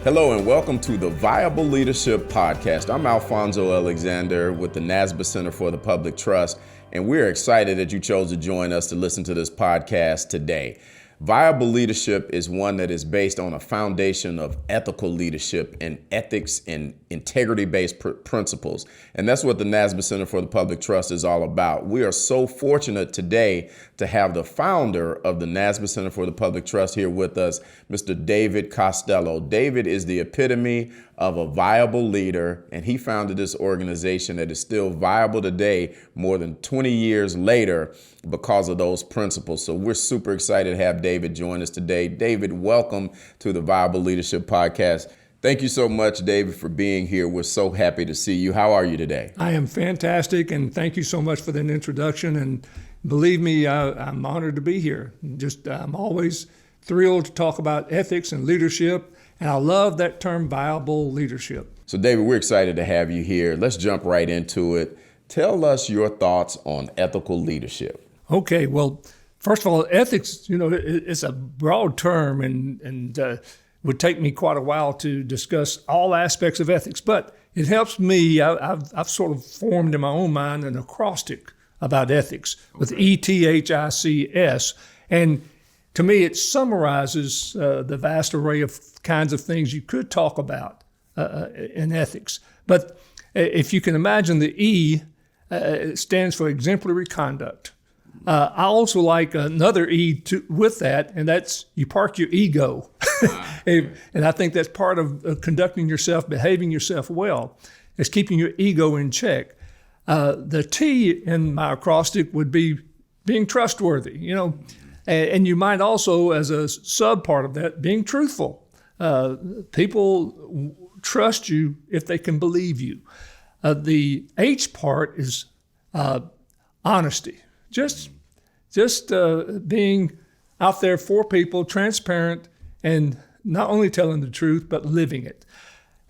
Hello and welcome to the Viable Leadership Podcast. I'm Alfonzo Alexander with the NASBA Center for the Public Trust, and we're excited that you chose to join us to listen to this podcast today. Viable leadership is one that is based on a foundation of ethical leadership and ethics and integrity-based principles. And that's what the NASBA Center for the Public Trust is all about. We are so fortunate today to have the founder of the NASBA Center for the Public Trust here with us, Mr. David Costello. David is the epitome of a viable leader, and he founded this organization that is still viable today more than 20 years later because of those principles. So we're super excited to have David join us today. David, welcome to the Viable Leadership Podcast. Thank you so much, David, for being here. We're so happy to see you. How are you today? I am fantastic, and thank you so much for that introduction. And believe me, I'm honored to be here. I'm always thrilled to talk about ethics and leadership, and I love that term, viable leadership. So, David, we're excited to have you here. Let's jump right into it. Tell us your thoughts on ethical leadership. Okay, well, first of all, ethics, it's a broad term and would take me quite a while to discuss all aspects of ethics, but it helps me. I've sort of formed in my own mind an acrostic about ethics with ETHICS, and to me, it summarizes the vast array of kinds of things you could talk about in ethics. But if you can imagine, the E stands for exemplary conduct. I also like another E with that, and that's you park your ego. And I think that's part of conducting yourself, behaving yourself well, is keeping your ego in check. The T in my acrostic would be being trustworthy, and you might also, as a sub part of that, being truthful. People trust you if they can believe you. The H part is honesty. Just being out there for people, transparent, and not only telling the truth, but living it.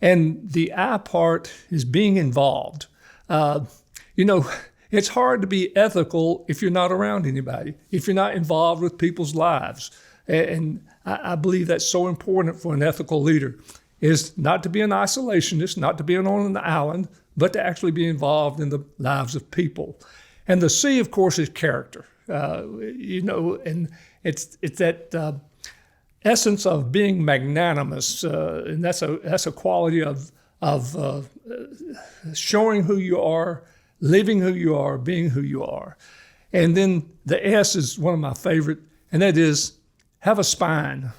And the I part is being involved. It's hard to be ethical if you're not around anybody, if you're not involved with people's lives. And I believe that's so important for an ethical leader, is not to be an isolationist, not to be on an island, but to actually be involved in the lives of people. And the C, of course, is character. And it's that essence of being magnanimous, and that's a quality of showing who you are, living who you are, being who you are. And then the S is one of my favorite, and that is have a spine.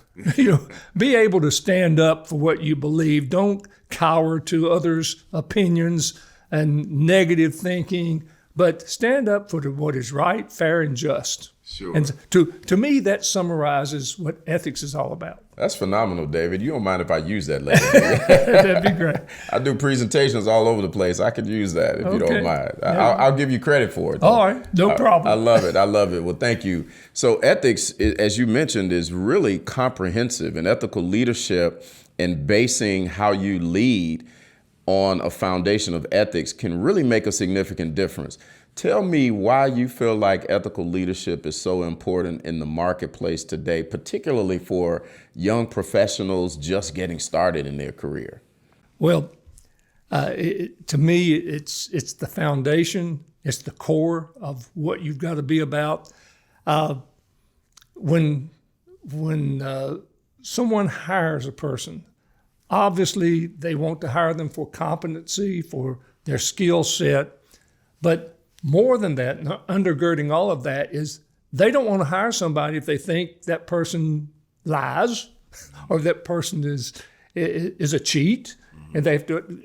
Be able to stand up for what you believe. Don't cower to others' opinions and negative thinking, but stand up for what is right, fair, and just. Sure. And to me, that summarizes what ethics is all about. That's phenomenal, David. You don't mind if I use that later? That'd be great. I do presentations all over the place. I could use that if you don't mind. Yeah. I'll give you credit for it, though. All right, no problem. I love it. I love it. Well, thank you. So ethics, as you mentioned, is really comprehensive, and ethical leadership and basing how you lead on a foundation of ethics can really make a significant difference. Tell me why you feel like ethical leadership is so important in the marketplace today, particularly for young professionals just getting started in their career. Well, to me, it's the foundation. It's the core of what you've got to be about. When someone hires a person, obviously they want to hire them for competency, for their skill set, but more than that, undergirding all of that, is they don't want to hire somebody if they think that person lies or that person is a cheat, and they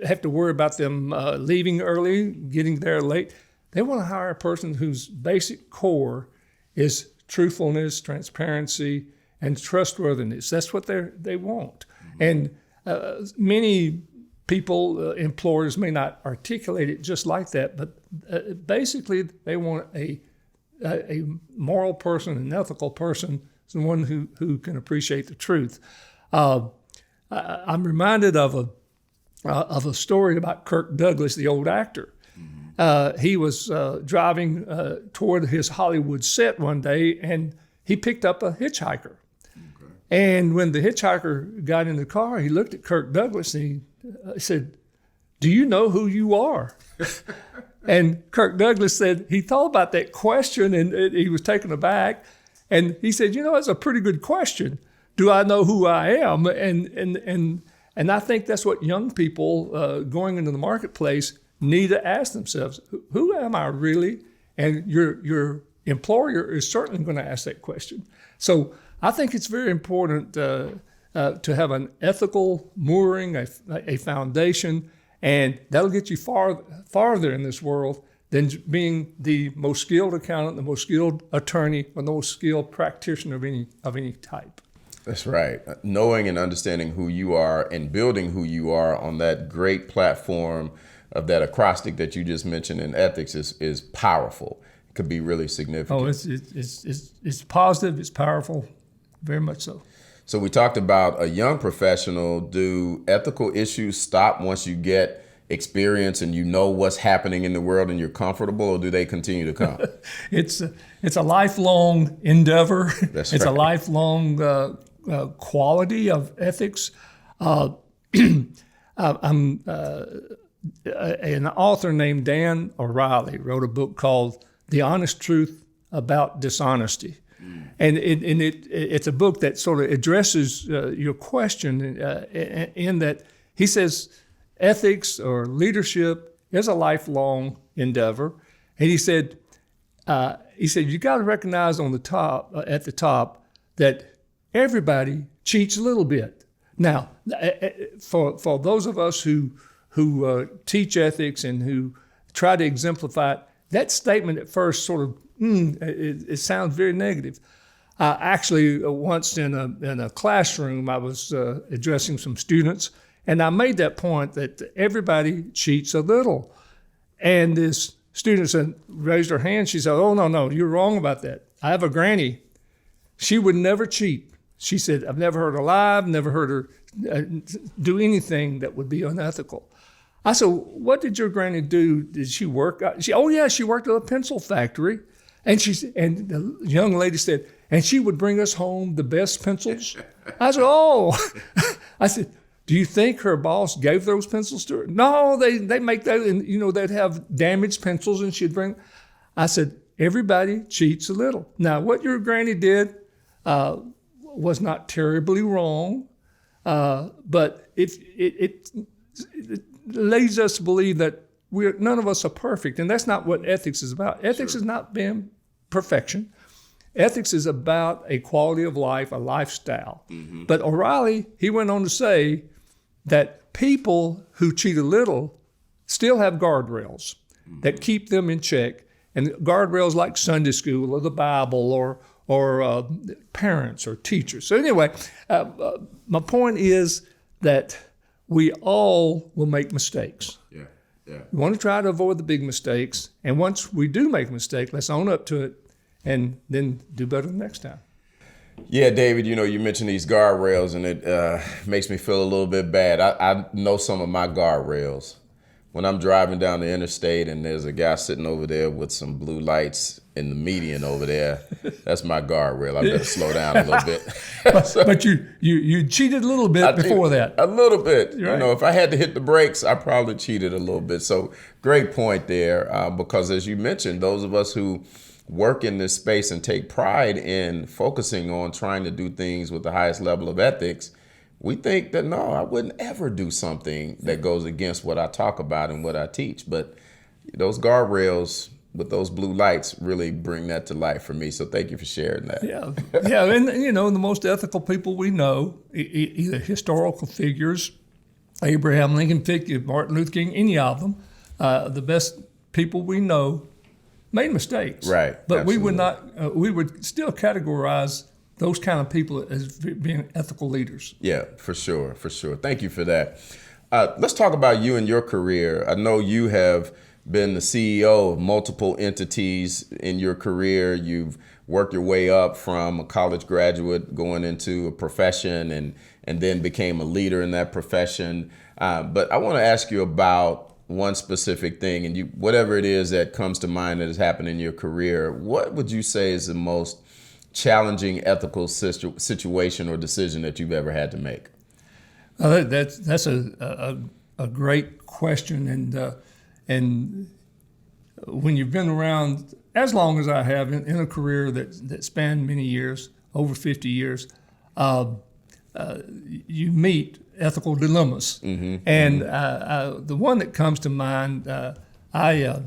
have to worry about them leaving early, getting there late. They want to hire a person whose basic core is truthfulness, transparency, and trustworthiness. That's what they want. And many people, employers may not articulate it just like that, but basically they want a moral person, an ethical person, someone who can appreciate the truth. I'm reminded of a story about Kirk Douglas, the old actor. He was driving toward his Hollywood set one day, and he picked up a hitchhiker. Okay. And when the hitchhiker got in the car, he looked at Kirk Douglas and he said, "Do you know who you are?" And Kirk Douglas said he thought about that question and he was taken aback. And he said, that's a pretty good question. Do I know who I am? And I think that's what young people going into the marketplace need to ask themselves. Who am I really? And your employer is certainly going to ask that question. So I think it's very important to have an ethical mooring, a foundation, and that'll get you farther in this world than being the most skilled accountant, the most skilled attorney, or the most skilled practitioner of any type. That's right. Knowing and understanding who you are and building who you are on that great platform of that acrostic that you just mentioned in ethics is powerful. It could be really significant. Oh, it's positive. It's powerful, very much so. So we talked about a young professional. Do ethical issues stop once you get experience and you know what's happening in the world and you're comfortable, or do they continue to come? It's a lifelong endeavor. That's it's right. A lifelong quality of ethics. I'm an author named Dan O'Reilly wrote a book called The Honest Truth About Dishonesty. And it's a book that sort of addresses your question in that he says ethics or leadership is a lifelong endeavor. And he said you got to recognize at the top that everybody cheats a little bit. Now, for those of us who teach ethics and who try to exemplify it, that statement at first sort of it sounds very negative. Actually, once in a classroom, I was addressing some students, and I made that point that everybody cheats a little. And this student raised her hand. She said, "Oh, no, you're wrong about that. I have a granny. She would never cheat." She said, "I've never heard her lie. I've never heard her do anything that would be unethical." I said, "What did your granny do? Did she work?" She worked at a pencil factory. And the young lady said, "And she would bring us home the best pencils." I said, "Oh." I said, "Do you think her boss gave those pencils to her?" "No, they make that, and they'd have damaged pencils, and she'd bring." I said, "Everybody cheats a little." Now, what your granny did was not terribly wrong, but it leads us to believe that none of us are perfect, and that's not what ethics is about. Ethics is not being perfection. Ethics is about a quality of life, a lifestyle. Mm-hmm. But O'Reilly, he went on to say that people who cheat a little still have guardrails that keep them in check, and guardrails like Sunday school or the Bible or parents or teachers. So anyway, my point is that we all will make mistakes. Yeah. We want to try to avoid the big mistakes. And once we do make a mistake, let's own up to it and then do better the next time. Yeah, David, you mentioned these guardrails, and it makes me feel a little bit bad. I know some of my guardrails. When I'm driving down the interstate and there's a guy sitting over there with some blue lights in the median over there, that's my guardrail. I better slow down a little bit. But you cheated a little bit before that. A little bit. Right. If I had to hit the brakes, I probably cheated a little bit. So great point there, because as you mentioned, those of us who work in this space and take pride in focusing on trying to do things with the highest level of ethics, we think that, no, I wouldn't ever do something that goes against what I talk about and what I teach. But those guardrails with those blue lights really bring that to life for me. So thank you for sharing that. Yeah. And, the most ethical people we know, either historical figures, Abraham Lincoln, Martin Luther King, any of them, the best people we know made mistakes. Right. But Absolutely. we would still categorize those kind of people as being ethical leaders. Yeah, for sure. Thank you for that. Let's talk about you and your career. I know you have been the CEO of multiple entities in your career. You've worked your way up from a college graduate going into a profession and then became a leader in that profession. But I want to ask you about one specific thing, and whatever it is that comes to mind that has happened in your career, what would you say is the most challenging ethical situation or decision that you've ever had to make? That's a great question, and when you've been around as long as I have in a career that spanned many years, over 50 years, you meet ethical dilemmas. And the one that comes to mind, I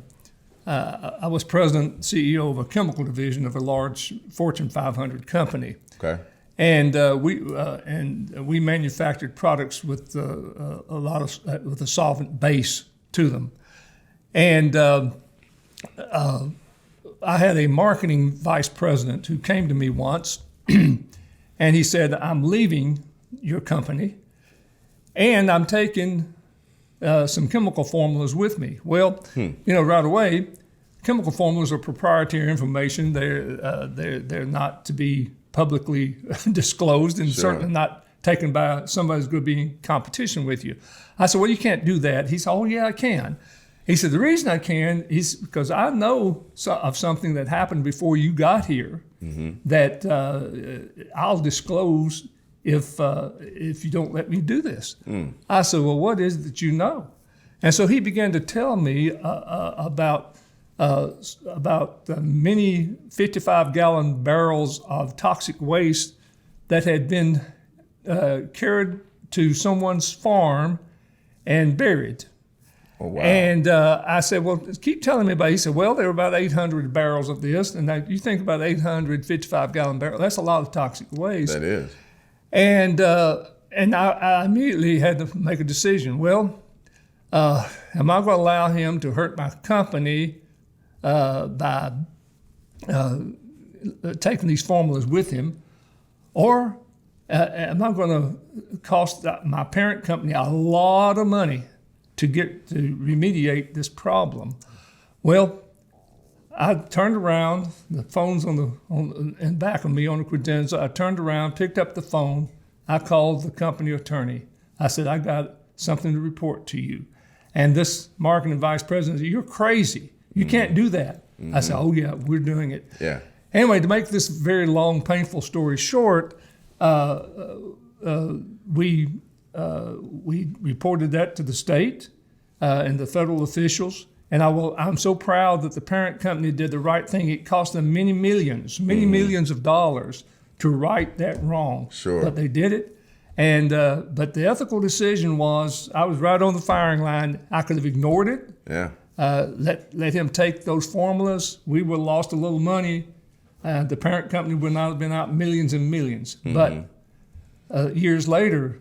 was president and CEO of a chemical division of a large Fortune 500 company. Okay. And we manufactured products with with a solvent base to them. And I had a marketing vice president who came to me once, and he said, "I'm leaving your company, and I'm taking some chemical formulas with me." Well, right away, chemical formulas are proprietary information. They're not to be publicly disclosed, and certainly not taken by somebody who's going to be in competition with you. I said, "Well, you can't do that." He said, "Oh, yeah, I can." He said, "The reason I can is because I know of something that happened before you got here that I'll disclose if you don't let me do this." I said, "Well, what is it that you know?" And so he began to tell me about many 55-gallon barrels of toxic waste that had been carried to someone's farm and buried. Oh, wow. And I said, "Well, keep telling me about it." He said, "Well, there were about 800 barrels of this, and now you think about 800 55-gallon barrels. That's a lot of toxic waste." That is. And I immediately had to make a decision. Well, am I going to allow him to hurt my company by taking these formulas with him, or am I going to cost my parent company a lot of money to remediate this problem? Well, I turned around. The phone's in back of me on the credenza. I turned around, picked up the phone. I called the company attorney. I said, "I got something to report to you." And this marketing vice president said, "You're crazy. You can't do that." I said, "Oh yeah, we're doing it." Yeah. Anyway, to make this very long, painful story short, we reported that to the state and the federal officials. And I'm so proud that the parent company did the right thing. It cost them many millions of dollars to right that wrong. Sure. But they did it. And but the ethical decision was, I was right on the firing line. I could have ignored it. Yeah. Let him take those formulas. We would have lost a little money. The parent company would not have been out millions and millions. But years later,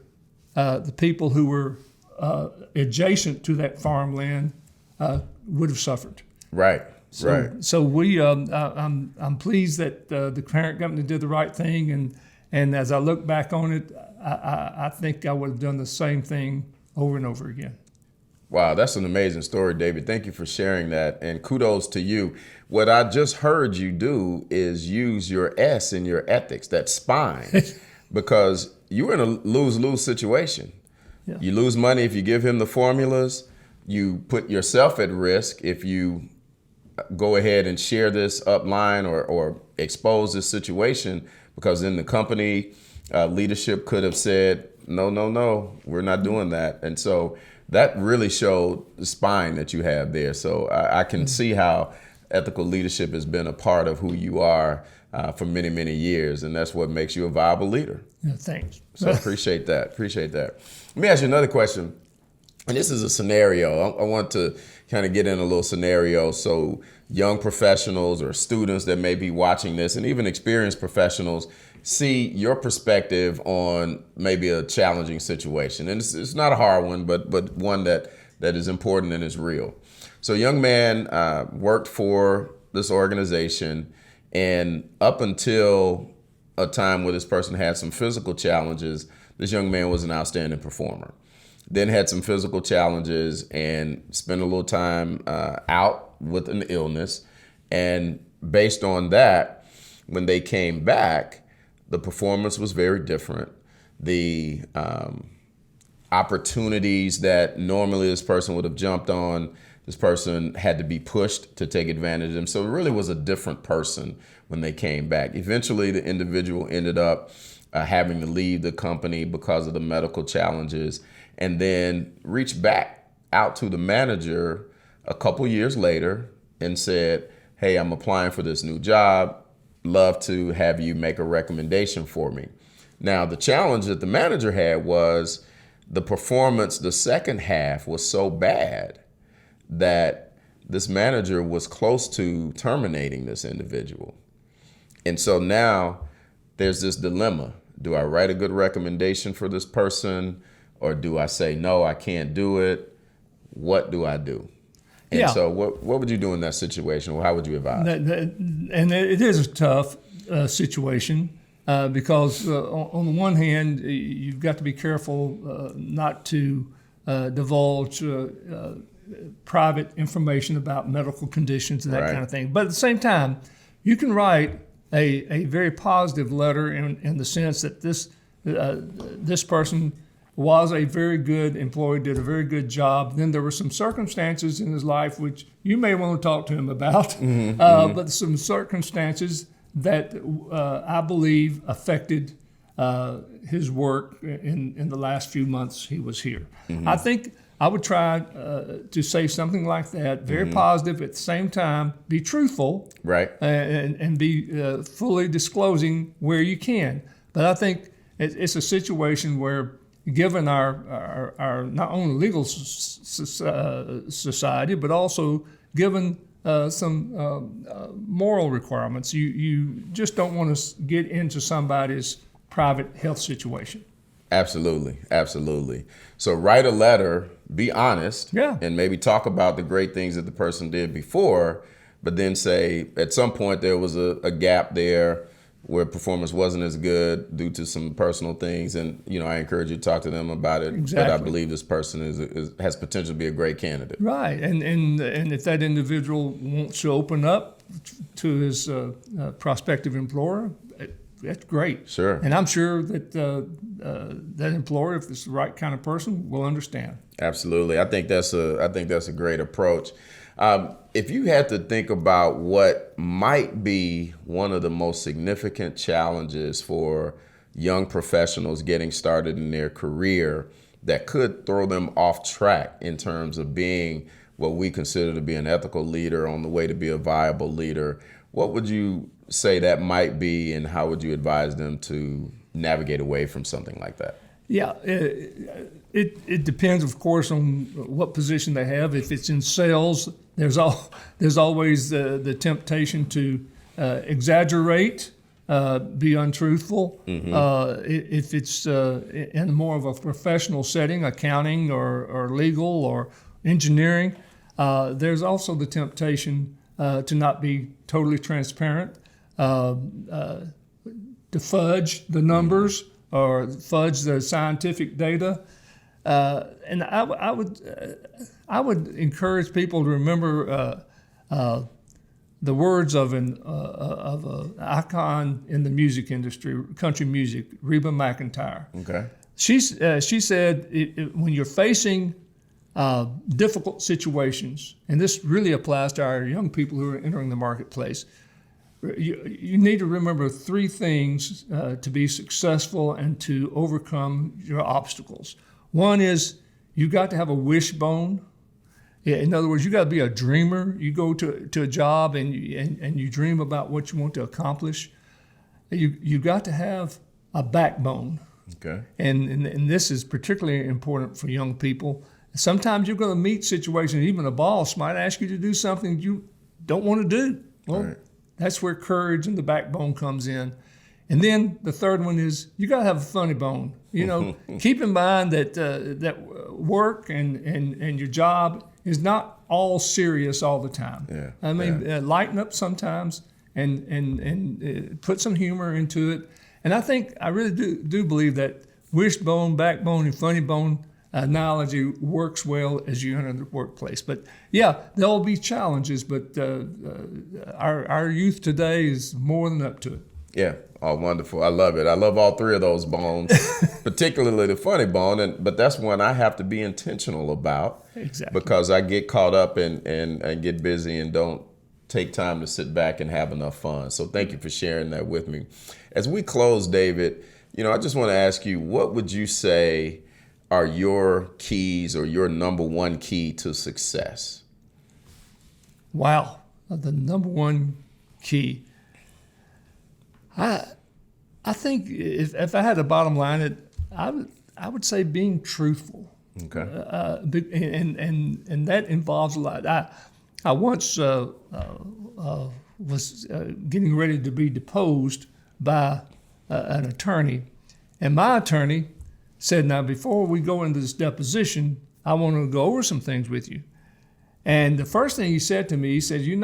the people who were adjacent to that farmland would have suffered. Right. So we, I'm pleased that the parent company did the right thing, and as I look back on it, I think I would have done the same thing over and over again. Wow, that's an amazing story, David. Thank you for sharing that, and kudos to you. What I just heard you do is use your S in your ethics, that spine, because you're in a lose-lose situation. Yeah. You lose money if you give him the formulas. You put yourself at risk if you go ahead and share this upline or expose this situation, because then the company leadership could have said, no, we're not doing that. And so that really showed the spine that you have there. So I can see how ethical leadership has been a part of who you are for many, many years. And that's what makes you a viable leader. Yeah, thanks. So appreciate that. Let me ask you another question. And this is a scenario. I want to kind of get in a little scenario so young professionals or students that may be watching this, and even experienced professionals, see your perspective on maybe a challenging situation. And it's not a hard one, but one that is important and is real. So a young man worked for this organization, and up until a time where this person had some physical challenges, this young man was an outstanding performer. Then had some physical challenges and spent a little time out with an illness. And based on that, when they came back, the performance was very different. The opportunities that normally this person would have jumped on. This person had to be pushed to take advantage of them. So it really was a different person when they came back. Eventually, the individual ended up having to leave the company because of the medical challenges, and then reached back out to the manager a couple years later and said, hey, I'm applying for this new job. Love to have you make a recommendation for me. Now, the challenge that the manager had was the performance the second half was so bad that this manager was close to terminating this individual. And so now there's this dilemma. Do I write a good recommendation for this person, or do I say, no, I can't do it? What do I do? And so what would you do in that situation? Or how would you advise? And it is a tough situation because on the one hand, you've got to be careful not to divulge private information about medical conditions and that kind of thing. But at the same time, you can write a very positive letter in the sense that this person was a very good employee, did a very good job. Then there were some circumstances in his life which you may want to talk to him about, but some circumstances that I believe affected his work in the last few months he was here. I think I would try to say something like that, very positive, at the same time, be truthful, and be fully disclosing where you can. But I think it's a situation where, given our not only legal society, but also given some moral requirements, you just don't want to get into somebody's private health situation. Absolutely, absolutely. So write a letter, be honest, and maybe talk about the great things that the person did before, but then say at some point there was a gap there where performance wasn't as good due to some personal things, and I encourage you to talk to them about it. Exactly. But I believe this person has potential to be a great candidate. Right, and if that individual wants to open up to his prospective employer, that's great. Sure. And I'm sure that that employer, if it's the right kind of person, will understand. Absolutely. I think that's a great approach. If you had to think about what might be one of the most significant challenges for young professionals getting started in their career that could throw them off track in terms of being what we consider to be an ethical leader on the way to be a viable leader, what would you say that might be, and how would you advise them to navigate away from something like that? Yeah, it depends, of course, on what position they have. If it's in sales, there's always the temptation to exaggerate, be untruthful. If it's in more of a professional setting, accounting or legal or engineering, there's also the temptation to not be totally transparent, to fudge the numbers or fudge the scientific data. And I would encourage people to remember the words of an icon in the music industry, country music, Reba McEntire. Okay. She said, when you're facing difficult situations, and this really applies to our young people who are entering the marketplace, you need to remember three things to be successful and to overcome your obstacles. One is you got to have a wishbone. In other words, you got to be a dreamer. You go to a job and you dream about what you want to accomplish. You got to have a backbone. Okay. And this is particularly important for young people. Sometimes you're going to meet situations, even a boss might ask you to do something you don't want to do. Well, that's where courage and the backbone comes in. And then the third one is you got to have a funny bone. Keep in mind that work and your job is not all serious all the time. Yeah. I mean, lighten up sometimes and put some humor into it. And I really do believe that wishbone, backbone, and funny bone analogy works well as you enter the workplace. But yeah, there will be challenges, but our youth today is more than up to it. Yeah. Oh, wonderful. I love it. I love all three of those bones, particularly the funny bone. But that's one I have to be intentional about. Exactly. Because I get caught up and get busy and don't take time to sit back and have enough fun. So thank you for sharing that with me. As we close, David, I just want to ask you, what would you say are your keys or your number one key to success? Wow. The number one key. I think if I had a bottom line, I would say being truthful. Okay. And that involves a lot. I once was getting ready to be deposed by an attorney, and my attorney said, "Now, before we go into this deposition, I want to go over some things with you." And the first thing he said to me, he said, "You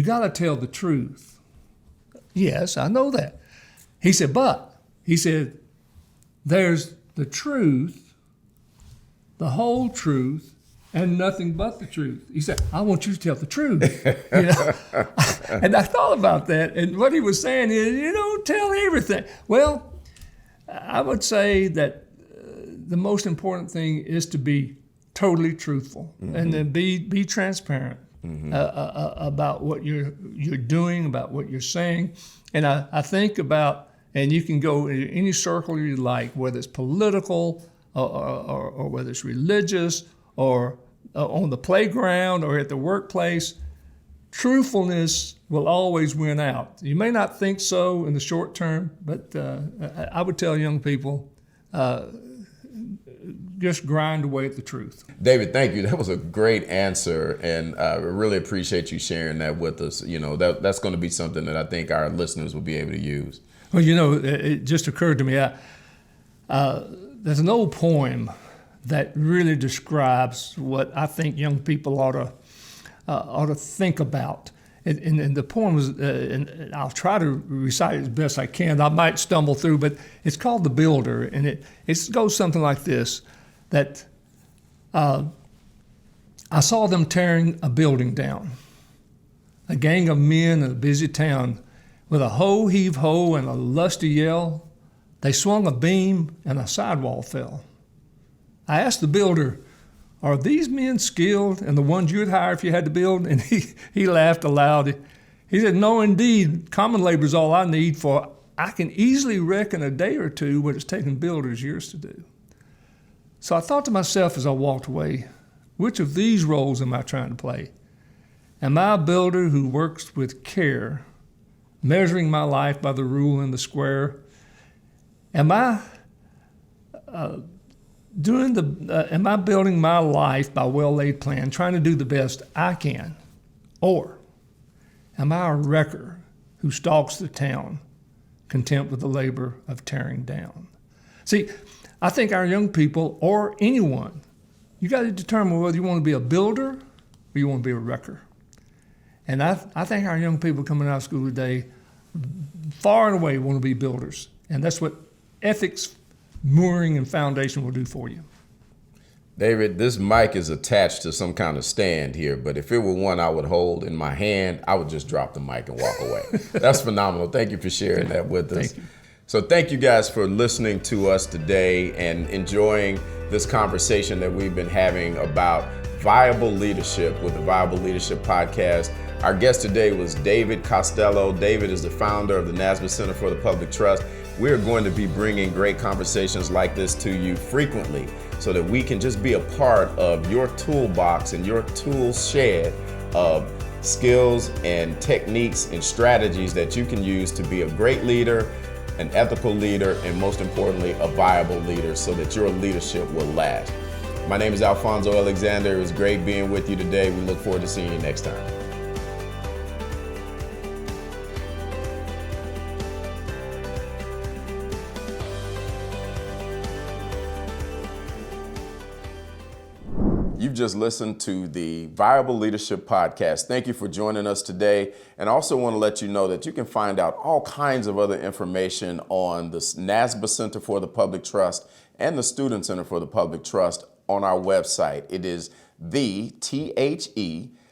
got to tell the truth." Yes, I know that. He said, "There's the truth, the whole truth, and nothing but the truth." He said, "I want you to tell the truth." And I thought about that, and what he was saying is, tell everything. Well, I would say that the most important thing is to be totally truthful, and then be transparent about what you're doing, about what you're saying. And I think about, and you can go in any circle you like, whether it's political or whether it's religious or on the playground or at the workplace, truthfulness will always win out. You may not think so in the short term, but I would tell young people, just grind away at the truth. David, thank you. That was a great answer, and I really appreciate you sharing that with us. That's going to be something that I think our listeners will be able to use. Well, it just occurred to me, there's an old poem that really describes what I think young people ought to think about. And the poem is, and I'll try to recite it as best I can. I might stumble through, but it's called The Builder, and it goes something like this, that I saw them tearing a building down, a gang of men in a busy town, with a ho, heave ho, and a lusty yell. They swung a beam, and a sidewall fell. I asked the builder, "Are these men skilled and the ones you'd hire if you had to build?" And he laughed aloud. He said, "No, indeed. Common labor is all I need, for I can easily reckon a day or two what it's taken builders years to do." So I thought to myself as I walked away, which of these roles am I trying to play? Am I a builder who works with care, measuring my life by the rule and the square? Am I am I building my life by well-laid plan, trying to do the best I can? Or am I a wrecker who stalks the town, content with the labor of tearing down? See, I think our young people, or anyone, you got to determine whether you want to be a builder or you want to be a wrecker. And I think our young people coming out of school today far and away want to be builders. And that's what ethics, mooring, and foundation will do for you. David, this mic is attached to some kind of stand here, but if it were one I would hold in my hand, I would just drop the mic and walk away. That's phenomenal. Thank you for sharing that with us. Thank you. So thank you guys for listening to us today and enjoying this conversation that we've been having about viable leadership with the Viable Leadership Podcast. Our guest today was David Costello. David is the founder of the NASBA Center for the Public Trust. We're going to be bringing great conversations like this to you frequently so that we can just be a part of your toolbox and your tool shed of skills and techniques and strategies that you can use to be a great leader, an ethical leader, and most importantly, a viable leader so that your leadership will last. My name is Alfonzo Alexander. It was great being with you today. We look forward to seeing you next time. You've just listened to the Viable Leadership Podcast. Thank you for joining us today. And I also want to let you know that you can find out all kinds of other information on the NASBA Center for the Public Trust and the Student Center for the Public Trust on our website. It is the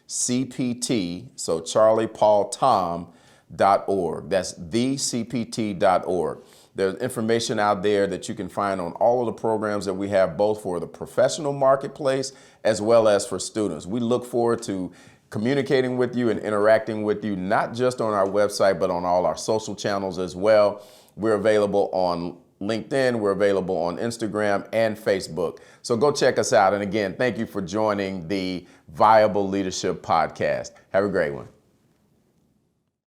CPT, so Charlie, Paul, Tom, That's thecpt.org. There's information out there that you can find on all of the programs that we have, both for the professional marketplace as well as for students. We look forward to communicating with you and interacting with you, not just on our website, but on all our social channels as well. We're available on LinkedIn, we're available on Instagram and Facebook. So go check us out. And again, thank you for joining the Viable Leadership Podcast. Have a great one.